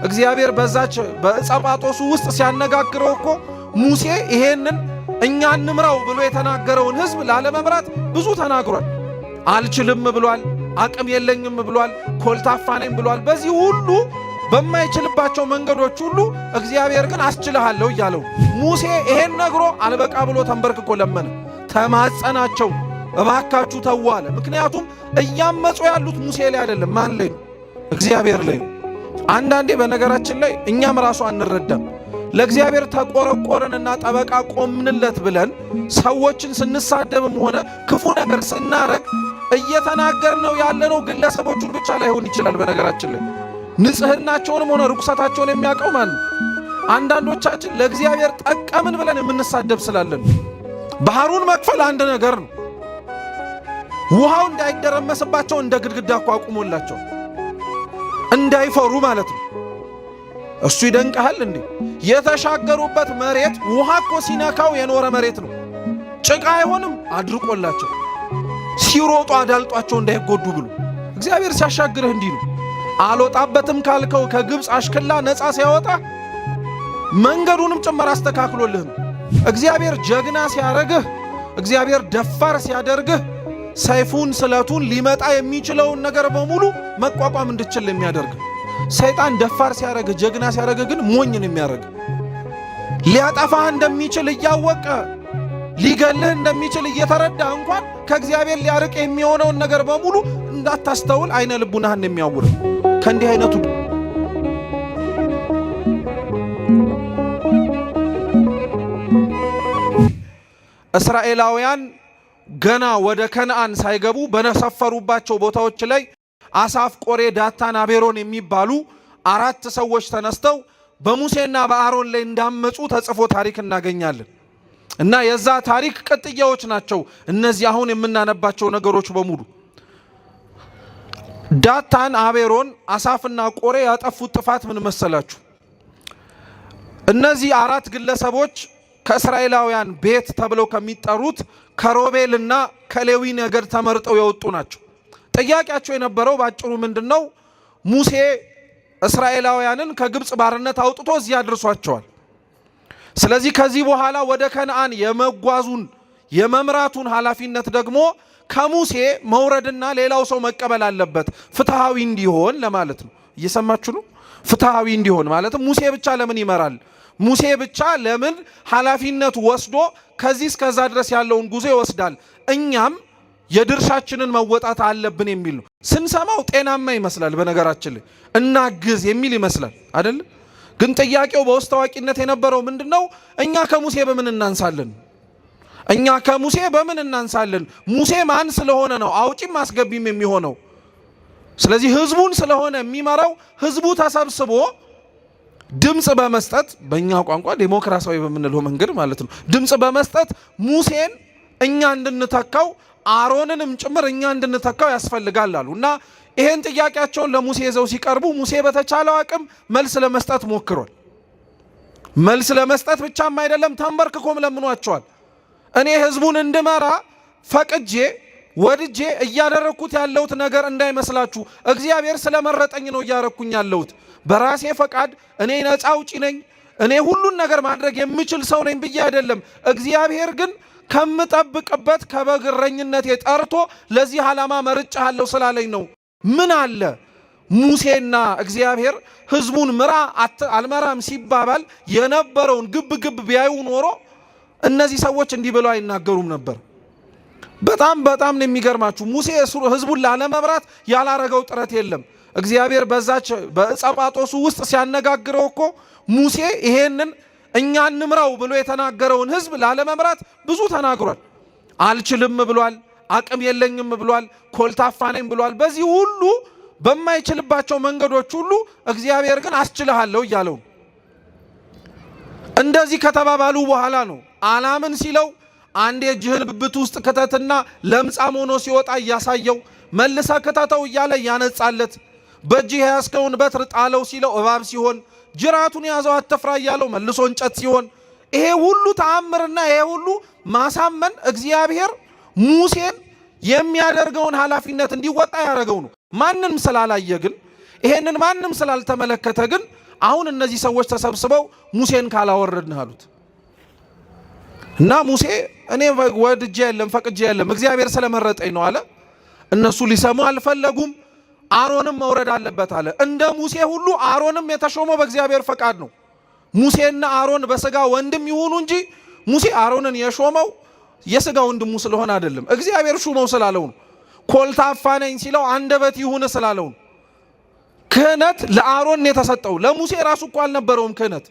እግዚአብሔር በዛች በጸጳጦሱ ውስጥ ሲያነጋግረው እኮ ሙሴ ይሄንን እኛ እንምራው ብሎ የተናገረውን ሕዝብ ላለመምራት ብዙ ተናግሯል። አልችልም ብሏል፣ አቅም የለኝም ብሏል፣ ኮልታፋ ነኝ ብሏል። በዚህ ሁሉ በማይችልባቸው መንገዶች ሁሉ እግዚአብሔር ግን አስችልሃለሁ እያለው ሙሴ ይሄን ነግሮ አልበቃ ብሎ ተንበርክኮ ለመነ፣ ተማጸናቸው፣ እባካችሁ ተው አለ። ምክንያቱም እያመጹ ያሉት ሙሴ ላይ አይደለም፣ ማን ላይ ነው? እግዚአብሔር ላይ ነው። አንዳንዴ በነገራችን ላይ እኛም ራሱ አንረዳም። ለእግዚአብሔር ተቆረቆረንና ጠበቃ ቆምንለት ብለን ሰዎችን ስንሳደብም ሆነ ክፉ ነገር ስናረግ እየተናገርነው ያለነው ግለሰቦቹን ብቻ ላይሆን ይችላል። በነገራችን ላይ ንጽህናቸውንም ሆነ ርኩሰታቸውን የሚያውቀው ማን ነው? አንዳንዶቻችን ለእግዚአብሔር ጠቀምን ብለን የምንሳደብ ስላለን። ባህሩን መክፈል አንድ ነገር ነው። ውሃው እንዳይደረመስባቸው እንደ ግድግዳ እኮ አቁሞላቸው እንዳይፈሩ ማለት ነው። እሱ ይደንቀሃል እንዴ? የተሻገሩበት መሬት ውሃ እኮ ሲነካው የኖረ መሬት ነው። ጭቃ አይሆንም አድርቆላቸው ሲሮጡ አዳልጧቸው እንዳይጎዱ ብሎ እግዚአብሔር ሲያሻግርህ እንዲህ ነው። አልወጣበትም ካልከው ከግብፅ አሽክላ ነፃ ሲያወጣ መንገዱንም ጭምር አስተካክሎልህ ነው። እግዚአብሔር ጀግና ሲያረግህ፣ እግዚአብሔር ደፋር ሲያደርግህ ሰይፉን ስለቱን ሊመጣ የሚችለውን ነገር በሙሉ መቋቋም እንድችል የሚያደርግ። ሰይጣን ደፋር ሲያረግህ፣ ጀግና ሲያረግህ ግን ሞኝን የሚያረግ ሊያጠፋህ እንደሚችል እያወቀ ሊገልህ እንደሚችል እየተረዳ እንኳን ከእግዚአብሔር ሊያርቅ የሚሆነውን ነገር በሙሉ እንዳታስተውል አይነ ልቡናህን የሚያውር ከእንዲህ አይነቱ እስራኤላውያን ገና ወደ ከነዓን ሳይገቡ በሰፈሩባቸው ቦታዎች ላይ አሳፍ፣ ቆሬ፣ ዳታን፣ አቤሮን የሚባሉ 4 ሰዎች ተነስተው በሙሴና በአሮን ላይ እንዳመጹ ተጽፎ ታሪክ እናገኛለን። እና የዛ ታሪክ ቅጥያዎች ናቸው እነዚህ አሁን የምናነባቸው ነገሮች በሙሉ። ዳታን፣ አቤሮን፣ አሳፍና ቆሬ ያጠፉት ጥፋት ምን መሰላችሁ? እነዚህ 4 ግለሰቦች ከእስራኤላውያን ቤት ተብለው ከሚጠሩት ከሮቤልና ከሌዊ ነገድ ተመርጠው የወጡ ናቸው። ጥያቄያቸው የነበረው ባጭሩ ምንድነው? ሙሴ እስራኤላውያንን ከግብፅ ባርነት አውጥቶ እዚህ አድርሷቸዋል። ስለዚህ ከዚህ በኋላ ወደ ከነዓን የመጓዙን የመምራቱን ኃላፊነት ደግሞ ከሙሴ መውረድና ሌላው ሰው መቀበል አለበት፣ ፍትሃዊ እንዲሆን ለማለት ነው። እየሰማችሁ ነው? ፍትሃዊ እንዲሆን ማለትም ሙሴ ብቻ ለምን ይመራል? ሙሴ ብቻ ለምን ኃላፊነት ወስዶ ከዚህ እስከዛ ድረስ ያለውን ጉዞ ይወስዳል? እኛም የድርሻችንን መወጣት አለብን የሚል ነው። ስንሰማው ጤናማ ይመስላል። በነገራችን ላይ እናግዝ የሚል ይመስላል አይደል? ግን ጥያቄው በውስጥ ታዋቂነት የነበረው ምንድነው? እኛ ከሙሴ በምን እናንሳለን? እኛ ከሙሴ በምን እናንሳለን? ሙሴ ማን ስለሆነ ነው አውጪም አስገቢም የሚሆነው? ስለዚህ ህዝቡን ስለሆነ የሚመራው ህዝቡ ተሰብስቦ ድምጽ በመስጠት በእኛ ቋንቋ ዴሞክራሲያዊ በምንለው መንገድ ማለት ነው ድምጽ በመስጠት ሙሴን እኛ እንድንተካው አሮንንም ጭምር እኛ እንድንተካው ያስፈልጋል አሉ። እና ይሄን ጥያቄያቸውን ለሙሴ ይዘው ሲቀርቡ ሙሴ በተቻለው አቅም መልስ ለመስጠት ሞክሯል። መልስ ለመስጠት ብቻም አይደለም ተንበርክኮም ለምኗቸዋል። እኔ ህዝቡን እንድመራ ፈቅጄ ወድጄ እያደረኩት ያለሁት ነገር እንዳይመስላችሁ፣ እግዚአብሔር ስለመረጠኝ ነው እያረኩኝ ያለሁት። በራሴ ፈቃድ እኔ ነፃ አውጪ ነኝ፣ እኔ ሁሉን ነገር ማድረግ የምችል ሰው ነኝ ብዬ አይደለም። እግዚአብሔር ግን ከምጠብቅበት ከበግ እረኝነቴ ጠርቶ ለዚህ ዓላማ መርጫለሁ ስላለኝ ነው። ምን አለ ሙሴና እግዚአብሔር ህዝቡን ምራ አልመራም ሲባባል የነበረውን ግብ ቢያዩ ኖሮ እነዚህ ሰዎች እንዲህ ብለው አይናገሩም ነበር። በጣም ነው የሚገርማችሁ። ሙሴ ህዝቡን ላለመብራት ያላረገው ጥረት የለም። እግዚአብሔር በዛች በጸጳጦሱ ውስጥ ሲያነጋግረው እኮ ሙሴ ይሄንን እኛ እንምራው ብሎ የተናገረውን ህዝብ ላለመምራት ብዙ ተናግሯል። አልችልም ብሏል፣ አቅም የለኝም ብሏል፣ ኮልታፋ ነኝ ብሏል። በዚህ ሁሉ በማይችልባቸው መንገዶች ሁሉ እግዚአብሔር ግን አስችልሃለሁ እያለው እንደዚህ ከተባባሉ በኋላ ነው አላምን ሲለው አንዴ እጅህን ብብት ውስጥ ከተትና ለምጻም ሆኖ ሲወጣ እያሳየው መልሰ ከተተው እያለ ያነጻለት በእጅህ ያስከውን በትር ጣለው ሲለው እባብ ሲሆን ጅራቱን ያዘው አትፍራ እያለው መልሶ እንጨት ሲሆን ይሄ ሁሉ ተአምርና ይሄ ሁሉ ማሳመን እግዚአብሔር ሙሴን የሚያደርገውን ኃላፊነት እንዲወጣ ያደረገው ነው። ማንንም ስላላየ ግን ይሄንን ማንም ስላልተመለከተ ግን አሁን እነዚህ ሰዎች ተሰብስበው ሙሴን ካላወረድን አሉት እና ሙሴ እኔ ወድጄ የለም ፈቅጄ የለም እግዚአብሔር ስለመረጠኝ ነው አለ። እነሱ ሊሰሙ አልፈለጉም። አሮንም መውረድ አለበት አለ። እንደ ሙሴ ሁሉ አሮንም የተሾመው በእግዚአብሔር ፈቃድ ነው። ሙሴና አሮን በስጋ ወንድም ይሁኑ እንጂ ሙሴ አሮንን የሾመው የስጋ ወንድሙ ስለሆነ አይደለም። እግዚአብሔር ሹመው ስላለው ነው። ኮልታፋ ነኝ ሲለው አንደበት ይሁን ስላለው ነው። ክህነት ለአሮን የተሰጠው ለሙሴ ራሱ እኮ አልነበረውም። ክህነት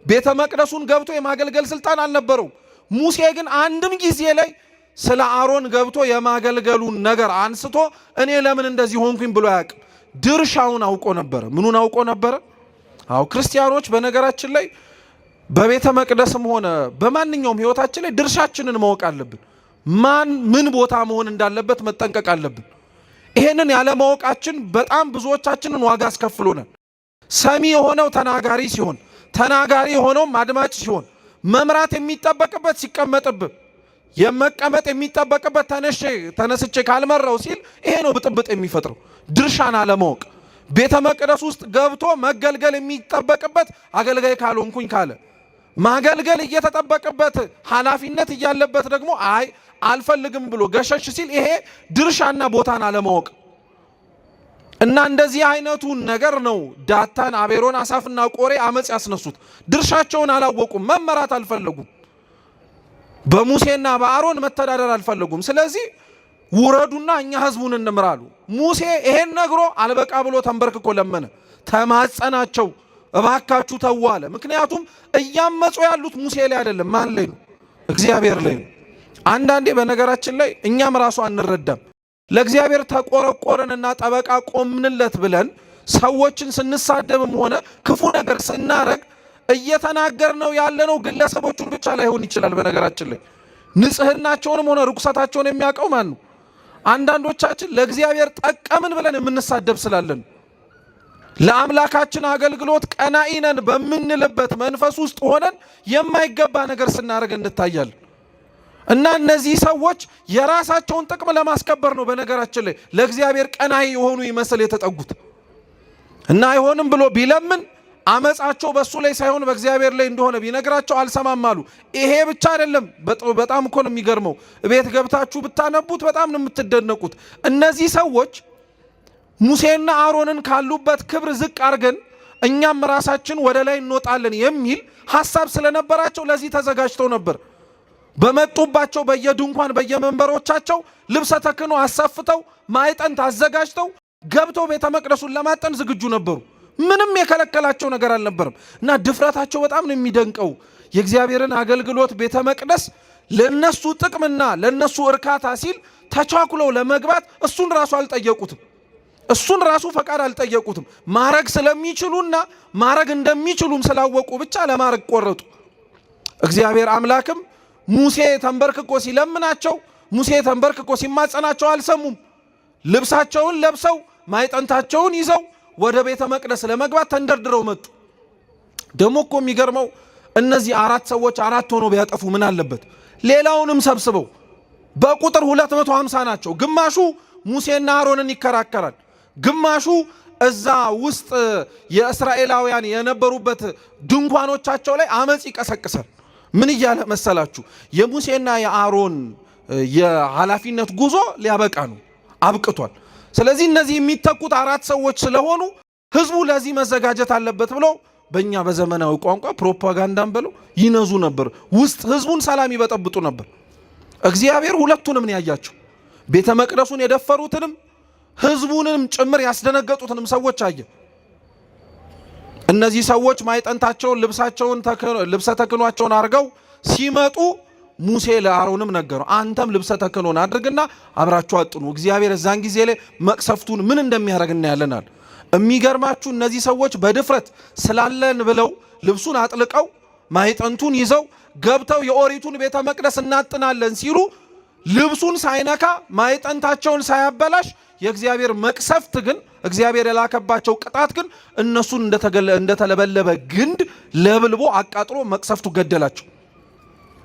ቤተ መቅደሱን ገብቶ የማገልገል ስልጣን አልነበረውም። ሙሴ ግን አንድም ጊዜ ላይ ስለ አሮን ገብቶ የማገልገሉን ነገር አንስቶ እኔ ለምን እንደዚህ ሆንኩኝ ብሎ አያውቅም። ድርሻውን አውቆ ነበረ። ምኑን አውቆ ነበረ? አዎ ክርስቲያኖች በነገራችን ላይ በቤተ መቅደስም ሆነ በማንኛውም ህይወታችን ላይ ድርሻችንን ማወቅ አለብን። ማን ምን ቦታ መሆን እንዳለበት መጠንቀቅ አለብን። ይሄንን ያለማወቃችን በጣም ብዙዎቻችንን ዋጋ አስከፍሎናል። ሰሚ የሆነው ተናጋሪ ሲሆን፣ ተናጋሪ የሆነው አድማጭ ሲሆን፣ መምራት የሚጠበቅበት ሲቀመጥብን፣ የመቀመጥ የሚጠበቅበት ተነስቼ ካልመራው ሲል ይሄ ነው ብጥብጥ የሚፈጥረው። ድርሻን አለማወቅ። ቤተ መቅደስ ውስጥ ገብቶ መገልገል የሚጠበቅበት አገልጋይ ካልሆንኩኝ ካለ ማገልገል እየተጠበቅበት ኃላፊነት እያለበት ደግሞ አይ አልፈልግም ብሎ ገሸሽ ሲል ይሄ ድርሻና ቦታን አለማወቅ እና እንደዚህ አይነቱን ነገር ነው ዳታን፣ አቤሮን፣ አሳፍና ቆሬ አመጽ ያስነሱት። ድርሻቸውን አላወቁም፣ መመራት አልፈለጉም፣ በሙሴና በአሮን መተዳደር አልፈለጉም። ስለዚህ ውረዱና እኛ ህዝቡን እንምራሉ። ሙሴ ይሄን ነግሮ አልበቃ ብሎ ተንበርክኮ ለመነ፣ ተማጸናቸው፣ እባካችሁ ተው አለ። ምክንያቱም እያመጹ ያሉት ሙሴ ላይ አይደለም፣ ማን ላይ ነው? እግዚአብሔር ላይ ነው። አንዳንዴ በነገራችን ላይ እኛም ራሱ አንረዳም። ለእግዚአብሔር ተቆረቆረንና ጠበቃ ቆምንለት ብለን ሰዎችን ስንሳደብም ሆነ ክፉ ነገር ስናረግ እየተናገርነው ያለነው ግለሰቦቹን ብቻ ላይሆን ይችላል። በነገራችን ላይ ንጽህናቸውንም ሆነ ርኩሰታቸውን የሚያውቀው ማን ነው? አንዳንዶቻችን ለእግዚአብሔር ጠቀምን ብለን የምንሳደብ ስላለን ለአምላካችን አገልግሎት ቀናኢ ነን በምንልበት መንፈስ ውስጥ ሆነን የማይገባ ነገር ስናደርግ እንታያለን። እና እነዚህ ሰዎች የራሳቸውን ጥቅም ለማስከበር ነው በነገራችን ላይ ለእግዚአብሔር ቀናኢ የሆኑ ይመስል የተጠጉት እና አይሆንም ብሎ ቢለምን አመጻቸው በሱ ላይ ሳይሆን በእግዚአብሔር ላይ እንደሆነ ቢነግራቸው አልሰማም አሉ። ይሄ ብቻ አይደለም፣ በጣም እኮ ነው የሚገርመው። ቤት ገብታችሁ ብታነቡት በጣም ነው የምትደነቁት። እነዚህ ሰዎች ሙሴና አሮንን ካሉበት ክብር ዝቅ አድርገን እኛም ራሳችን ወደ ላይ እንወጣለን የሚል ሐሳብ ስለነበራቸው ለዚህ ተዘጋጅተው ነበር። በመጡባቸው በየድንኳን በየመንበሮቻቸው ልብሰ ተክህኖ አሰፍተው ማዕጠንት አዘጋጅተው ገብተው ቤተ መቅደሱን ለማጠን ዝግጁ ነበሩ። ምንም የከለከላቸው ነገር አልነበረም እና ድፍረታቸው በጣም ነው የሚደንቀው። የእግዚአብሔርን አገልግሎት ቤተ መቅደስ ለነሱ ጥቅምና ለነሱ እርካታ ሲል ተቻኩለው ለመግባት እሱን ራሱ አልጠየቁትም። እሱን ራሱ ፈቃድ አልጠየቁትም። ማረግ ስለሚችሉና ማረግ እንደሚችሉም ስላወቁ ብቻ ለማረግ ቆረጡ። እግዚአብሔር አምላክም ሙሴ ተንበርክኮ ሲለምናቸው፣ ሙሴ ተንበርክኮ ሲማጸናቸው አልሰሙም። ልብሳቸውን ለብሰው ማዕጠንታቸውን ይዘው ወደ ቤተ መቅደስ ለመግባት ተንደርድረው መጡ። ደሞ እኮ የሚገርመው እነዚህ አራት ሰዎች አራት ሆኖ ቢያጠፉ ምን አለበት? ሌላውንም ሰብስበው በቁጥር 250 ናቸው። ግማሹ ሙሴና አሮንን ይከራከራል፣ ግማሹ እዛ ውስጥ የእስራኤላውያን የነበሩበት ድንኳኖቻቸው ላይ አመጽ ይቀሰቅሳል። ምን እያለ መሰላችሁ? የሙሴና የአሮን የኃላፊነት ጉዞ ሊያበቃ ነው፣ አብቅቷል። ስለዚህ እነዚህ የሚተኩት አራት ሰዎች ስለሆኑ ህዝቡ ለዚህ መዘጋጀት አለበት ብለው በእኛ በዘመናዊ ቋንቋ ፕሮፓጋንዳን ብለው ይነዙ ነበር። ውስጥ ህዝቡን ሰላም ይበጠብጡ ነበር። እግዚአብሔር ሁለቱንም ነው ያያቸው። ቤተ መቅደሱን የደፈሩትንም ህዝቡንም ጭምር ያስደነገጡትንም ሰዎች አየ። እነዚህ ሰዎች ማዕጠንታቸውን ልብሰ ተክህኗቸውን አድርገው ሲመጡ ሙሴ ለአሮንም ነገረው፣ አንተም ልብሰ ተክህኖን አድርግና አብራችሁ አጥኑ፣ እግዚአብሔር እዛን ጊዜ ላይ መቅሰፍቱን ምን እንደሚያደርግ እናያለናል። የሚገርማችሁ እነዚህ ሰዎች በድፍረት ስላለን ብለው ልብሱን አጥልቀው ማዕጠንቱን ይዘው ገብተው የኦሪቱን ቤተ መቅደስ እናጥናለን ሲሉ ልብሱን ሳይነካ ማዕጠንታቸውን ሳያበላሽ የእግዚአብሔር መቅሰፍት ግን እግዚአብሔር የላከባቸው ቅጣት ግን እነሱን እንደተለበለበ ግንድ ለብልቦ አቃጥሎ መቅሰፍቱ ገደላቸው።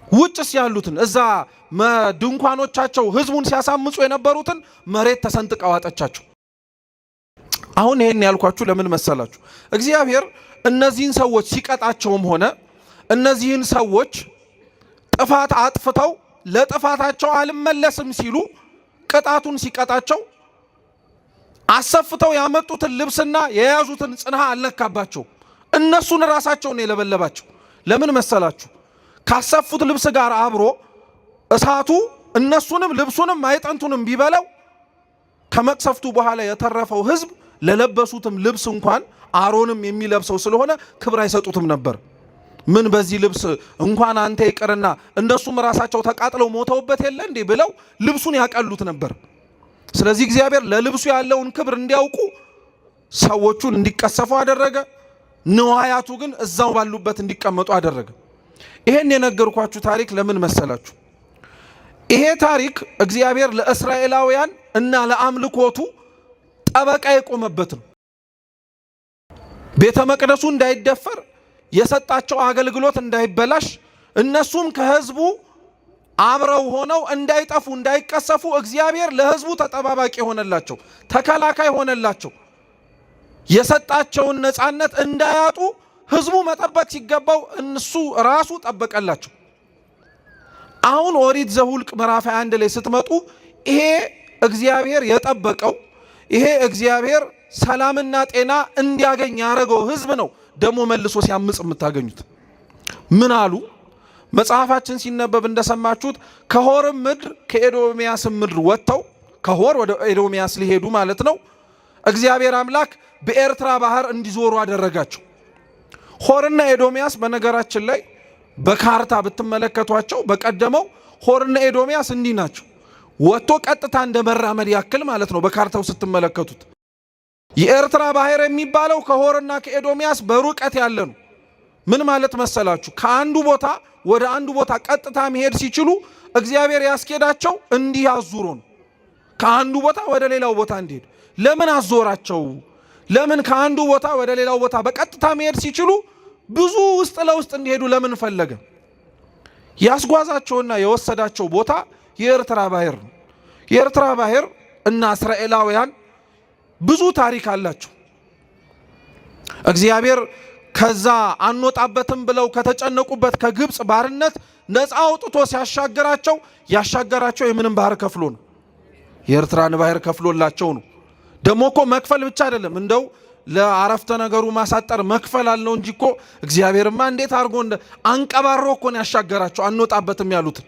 ውጭስ ያሉትን እዛ ድንኳኖቻቸው ህዝቡን ሲያሳምጹ የነበሩትን መሬት ተሰንጥቀ ዋጠቻቸው። አሁን ይሄን ያልኳችሁ ለምን መሰላችሁ? እግዚአብሔር እነዚህን ሰዎች ሲቀጣቸውም ሆነ እነዚህን ሰዎች ጥፋት አጥፍተው ለጥፋታቸው አልመለስም ሲሉ ቅጣቱን ሲቀጣቸው አሰፍተው ያመጡትን ልብስና የያዙትን ጽንሃ አልነካባቸው። እነሱን ራሳቸውን የለበለባቸው። ለምን መሰላችሁ? ካሰፉት ልብስ ጋር አብሮ እሳቱ እነሱንም ልብሱንም ማይጠንቱንም ቢበላው ከመቅሰፍቱ በኋላ የተረፈው ሕዝብ ለለበሱትም ልብስ እንኳን አሮንም የሚለብሰው ስለሆነ ክብር አይሰጡትም ነበር። ምን በዚህ ልብስ እንኳን አንተ ይቅርና እንደሱም ራሳቸው ተቃጥለው ሞተውበት የለ እንዴ ብለው ልብሱን ያቀሉት ነበር። ስለዚህ እግዚአብሔር ለልብሱ ያለውን ክብር እንዲያውቁ ሰዎቹን እንዲቀሰፉ አደረገ። ንዋያቱ ግን እዛው ባሉበት እንዲቀመጡ አደረገ። ይሄን የነገርኳችሁ ታሪክ ለምን መሰላችሁ? ይሄ ታሪክ እግዚአብሔር ለእስራኤላውያን እና ለአምልኮቱ ጠበቃ የቆመበት ነው። ቤተ መቅደሱ እንዳይደፈር፣ የሰጣቸው አገልግሎት እንዳይበላሽ፣ እነሱም ከህዝቡ አብረው ሆነው እንዳይጠፉ እንዳይቀሰፉ እግዚአብሔር ለህዝቡ ተጠባባቂ ሆነላቸው፣ ተከላካይ ሆነላቸው። የሰጣቸውን ነፃነት እንዳያጡ ህዝቡ መጠበቅ ሲገባው እነሱ ራሱ ጠበቀላቸው። አሁን ኦሪት ዘኍልቍ ምዕራፍ 21 ላይ ስትመጡ ይሄ እግዚአብሔር የጠበቀው ይሄ እግዚአብሔር ሰላምና ጤና እንዲያገኝ ያደረገው ህዝብ ነው ደግሞ መልሶ ሲያምጽ የምታገኙት። ምን አሉ? መጽሐፋችን ሲነበብ እንደሰማችሁት ከሆርም ምድር ከኤዶምያስም ምድር ወጥተው ከሆር ወደ ኤዶምያስ ሊሄዱ ማለት ነው። እግዚአብሔር አምላክ በኤርትራ ባህር እንዲዞሩ አደረጋቸው። ሆርና ኤዶምያስ በነገራችን ላይ በካርታ ብትመለከቷቸው በቀደመው ሆርና ኤዶምያስ እንዲህ ናቸው። ወጥቶ ቀጥታ እንደ መራመድ ያክል ማለት ነው በካርታው ስትመለከቱት። የኤርትራ ባህር የሚባለው ከሆርና ከኤዶምያስ በሩቀት ያለ ነው። ምን ማለት መሰላችሁ? ከአንዱ ቦታ ወደ አንዱ ቦታ ቀጥታ መሄድ ሲችሉ እግዚአብሔር ያስኬዳቸው እንዲህ አዙሮ ነው። ከአንዱ ቦታ ወደ ሌላው ቦታ እንዲሄድ ለምን አዞራቸው? ለምን ከአንዱ ቦታ ወደ ሌላው ቦታ በቀጥታ መሄድ ሲችሉ ብዙ ውስጥ ለውስጥ እንዲሄዱ ለምን ፈለገ? ያስጓዛቸውና የወሰዳቸው ቦታ የኤርትራ ባህር ነው። የኤርትራ ባህር እና እስራኤላውያን ብዙ ታሪክ አላቸው። እግዚአብሔር ከዛ አንወጣበትም ብለው ከተጨነቁበት ከግብፅ ባርነት ነፃ አውጥቶ ሲያሻገራቸው ያሻገራቸው የምንም ባህር ከፍሎ ነው። የኤርትራን ባህር ከፍሎላቸው ነው። ደሞ እኮ መክፈል ብቻ አይደለም፣ እንደው ለአረፍተ ነገሩ ማሳጠር መክፈል አለው እንጂ እኮ እግዚአብሔርማ እንዴት አድርጎ አንቀባሮ እኮ ነው ያሻገራቸው። አንወጣበትም ያሉትን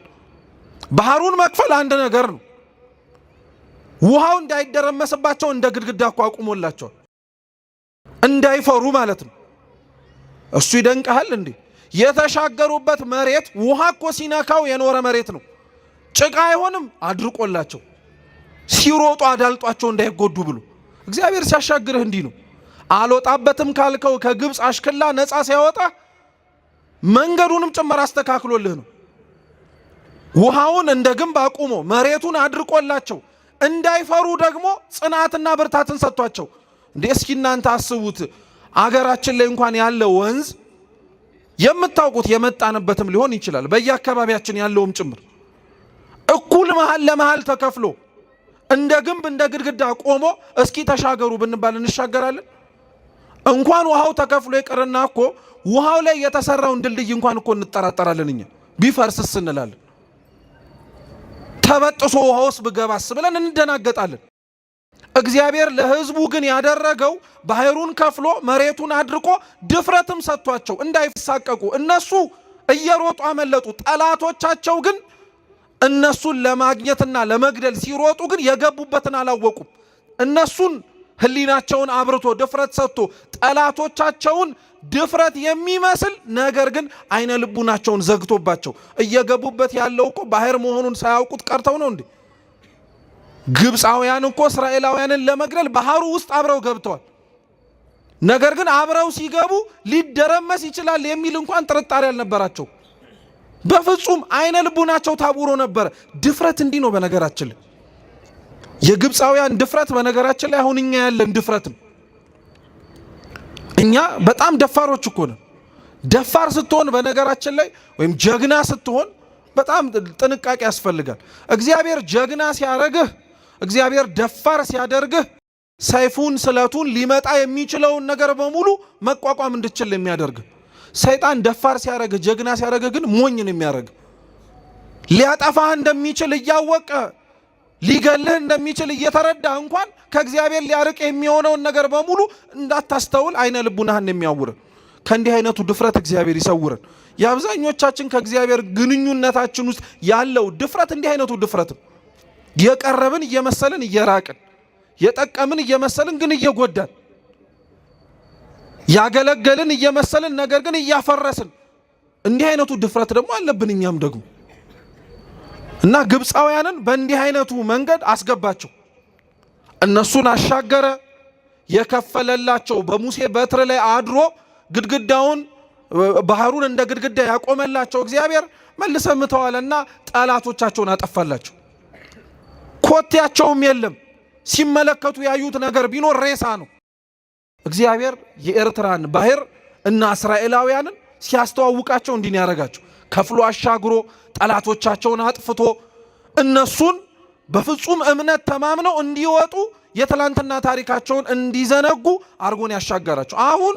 ባህሩን መክፈል አንድ ነገር ነው። ውሃው እንዳይደረመስባቸው እንደ ግድግዳ እኮ አቁሞላቸዋል፣ እንዳይፈሩ ማለት ነው። እሱ ይደንቀሃል እንዴ? የተሻገሩበት መሬት ውሃ እኮ ሲነካው የኖረ መሬት ነው። ጭቃ አይሆንም፣ አድርቆላቸው ሲሮጡ አዳልጧቸው እንዳይጎዱ ብሎ እግዚአብሔር ሲያሻግርህ እንዲህ ነው። አልወጣበትም ካልከው ከግብፅ አሽክላ ነፃ ሲያወጣ መንገዱንም ጭምር አስተካክሎልህ ነው። ውሃውን እንደ ግንብ አቁሞ መሬቱን አድርቆላቸው እንዳይፈሩ ደግሞ ጽናትና ብርታትን ሰጥቷቸው። እንዴ እስኪ እናንተ አስቡት፣ አገራችን ላይ እንኳን ያለ ወንዝ የምታውቁት የመጣንበትም ሊሆን ይችላል፣ በየአካባቢያችን ያለውም ጭምር እኩል መሃል ለመሃል ተከፍሎ እንደ ግንብ እንደ ግድግዳ ቆሞ እስኪ ተሻገሩ ብንባል እንሻገራለን? እንኳን ውሃው ተከፍሎ ይቀርና እኮ ውሃው ላይ የተሰራውን ድልድይ እንኳን እኮ እንጠራጠራለን። እኛ ቢፈርስስ እንላለን። ተበጥሶ ውሃ ውስጥ ብገባስ ብለን እንደናገጣለን። እግዚአብሔር ለሕዝቡ ግን ያደረገው ባህሩን ከፍሎ መሬቱን አድርቆ ድፍረትም ሰጥቷቸው እንዳይሳቀቁ እነሱ እየሮጡ አመለጡ። ጠላቶቻቸው ግን እነሱን ለማግኘትና ለመግደል ሲሮጡ ግን የገቡበትን አላወቁም። እነሱን ህሊናቸውን አብርቶ ድፍረት ሰጥቶ ጠላቶቻቸውን ድፍረት የሚመስል ነገር ግን አይነ ልቡናቸውን ዘግቶባቸው እየገቡበት ያለው እኮ ባህር መሆኑን ሳያውቁት ቀርተው ነው እንዴ? ግብፃውያን እኮ እስራኤላውያንን ለመግደል ባህሩ ውስጥ አብረው ገብተዋል። ነገር ግን አብረው ሲገቡ ሊደረመስ ይችላል የሚል እንኳን ጥርጣሬ አልነበራቸው። በፍጹም አይነ ልቡናቸው ታውሮ ነበር። ድፍረት እንዲህ ነው። በነገራችን ላይ የግብፃውያን ድፍረት በነገራችን ላይ አሁን እኛ ያለን ድፍረትም እኛ በጣም ደፋሮች እኮ ነን። ደፋር ስትሆን በነገራችን ላይ ወይም ጀግና ስትሆን በጣም ጥንቃቄ ያስፈልጋል። እግዚአብሔር ጀግና ሲያረግህ፣ እግዚአብሔር ደፋር ሲያደርግህ ሰይፉን ስለቱን ሊመጣ የሚችለውን ነገር በሙሉ መቋቋም እንድትችል የሚያደርግ። ሰይጣን ደፋር ሲያረግ ጀግና ሲያረግ ግን ሞኝን የሚያረግ ሊያጠፋህ እንደሚችል እያወቀ ሊገልህ እንደሚችል እየተረዳ እንኳን ከእግዚአብሔር ሊያርቅ የሚሆነውን ነገር በሙሉ እንዳታስተውል አይነ ልቡናህን የሚያውር። ከእንዲህ አይነቱ ድፍረት እግዚአብሔር ይሰውረን። የአብዛኞቻችን ከእግዚአብሔር ግንኙነታችን ውስጥ ያለው ድፍረት እንዲህ አይነቱ ድፍረት ነው። የቀረብን እየመሰልን እየራቅን፣ የጠቀምን እየመሰልን ግን እየጎዳን፣ ያገለገልን እየመሰልን ነገር ግን እያፈረስን፣ እንዲህ አይነቱ ድፍረት ደግሞ አለብን እኛም ደግሞ እና ግብፃውያንን በእንዲህ አይነቱ መንገድ አስገባቸው። እነሱን አሻገረ። የከፈለላቸው በሙሴ በትር ላይ አድሮ ግድግዳውን ባህሩን እንደ ግድግዳ ያቆመላቸው እግዚአብሔር መልሰ ምተዋለና ጠላቶቻቸውን አጠፋላቸው። ኮቴያቸውም የለም። ሲመለከቱ ያዩት ነገር ቢኖር ሬሳ ነው። እግዚአብሔር የኤርትራን ባህር እና እስራኤላውያንን ሲያስተዋውቃቸው እንዲህ ያረጋቸው። ከፍሎ አሻግሮ ጠላቶቻቸውን አጥፍቶ እነሱን በፍጹም እምነት ተማምነው እንዲወጡ የትላንትና ታሪካቸውን እንዲዘነጉ አርጎን ያሻገራቸው። አሁን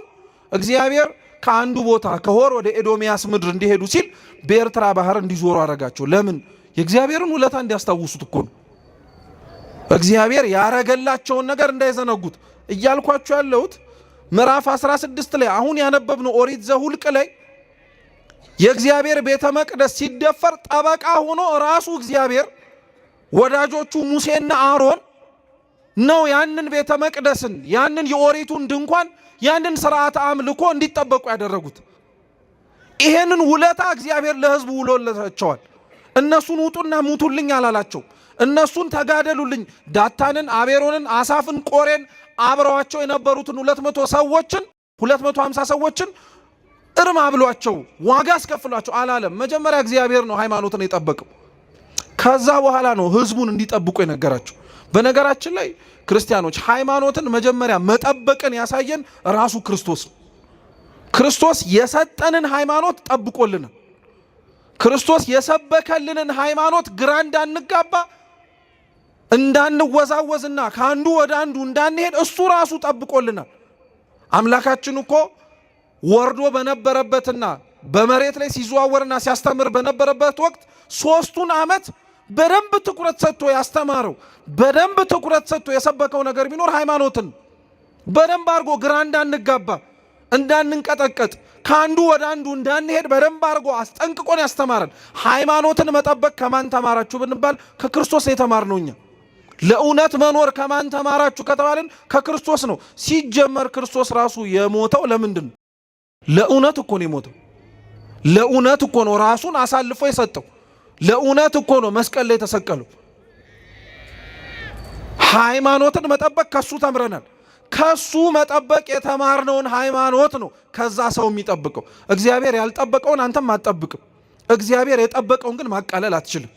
እግዚአብሔር ከአንዱ ቦታ ከሆር ወደ ኤዶሚያስ ምድር እንዲሄዱ ሲል በኤርትራ ባህር እንዲዞሩ አረጋቸው። ለምን? የእግዚአብሔርን ውለታ እንዲያስታውሱት እኮ ነው። እግዚአብሔር ያረገላቸውን ነገር እንዳይዘነጉት እያልኳቸው ያለሁት ምዕራፍ 16 ላይ አሁን ያነበብነው ኦሪት ዘሁልቅ ላይ የእግዚአብሔር ቤተ መቅደስ ሲደፈር ጠበቃ ሆኖ ራሱ እግዚአብሔር ወዳጆቹ ሙሴና አሮን ነው ያንን ቤተ መቅደስን ያንን የኦሪቱን ድንኳን ያንን ሥርዓተ አምልኮ እንዲጠበቁ ያደረጉት። ይሄንን ውለታ እግዚአብሔር ለሕዝቡ ውሎላቸዋል። እነሱን ውጡና ሙቱልኝ አላላቸው። እነሱን ተጋደሉልኝ፣ ዳታንን፣ አቤሮንን፣ አሳፍን፣ ቆሬን አብረዋቸው የነበሩትን 200 ሰዎችን 250 ሰዎችን እርም አብሏቸው ዋጋ አስከፍሏቸው አላለም። መጀመሪያ እግዚአብሔር ነው ሃይማኖትን የጠበቀው። ከዛ በኋላ ነው ሕዝቡን እንዲጠብቁ የነገራቸው። በነገራችን ላይ ክርስቲያኖች ሃይማኖትን መጀመሪያ መጠበቅን ያሳየን ራሱ ክርስቶስ ነው። ክርስቶስ የሰጠንን ሃይማኖት ጠብቆልን፣ ክርስቶስ የሰበከልንን ሃይማኖት ግራ እንዳንጋባ እንዳንወዛወዝና ከአንዱ ወደ አንዱ እንዳንሄድ እሱ ራሱ ጠብቆልናል። አምላካችን እኮ ወርዶ በነበረበትና በመሬት ላይ ሲዘዋወርና ሲያስተምር በነበረበት ወቅት 3ቱን ዓመት በደንብ ትኩረት ሰጥቶ ያስተማረው በደንብ ትኩረት ሰጥቶ የሰበከው ነገር ቢኖር ሃይማኖትን በደንብ አድርጎ ግራ እንዳንጋባ እንዳንንቀጠቀጥ ከአንዱ ወደ አንዱ እንዳንሄድ በደንብ አድርጎ አስጠንቅቆን ያስተማረን። ሃይማኖትን መጠበቅ ከማን ተማራችሁ ብንባል ከክርስቶስ የተማርነው እኛ። ለእውነት መኖር ከማን ተማራችሁ ከተባልን ከክርስቶስ ነው። ሲጀመር ክርስቶስ ራሱ የሞተው ለምንድን ነው? ለእውነት እኮ ነው የሞተው። ለእውነት እኮ ነው ራሱን አሳልፎ የሰጠው። ለእውነት እኮ ነው መስቀል ላይ የተሰቀለው። ሃይማኖትን መጠበቅ ከሱ ተምረናል። ከሱ መጠበቅ የተማርነውን ሃይማኖት ነው ከዛ ሰው የሚጠብቀው። እግዚአብሔር ያልጠበቀውን አንተም አትጠብቅም። እግዚአብሔር የጠበቀውን ግን ማቃለል አትችልም።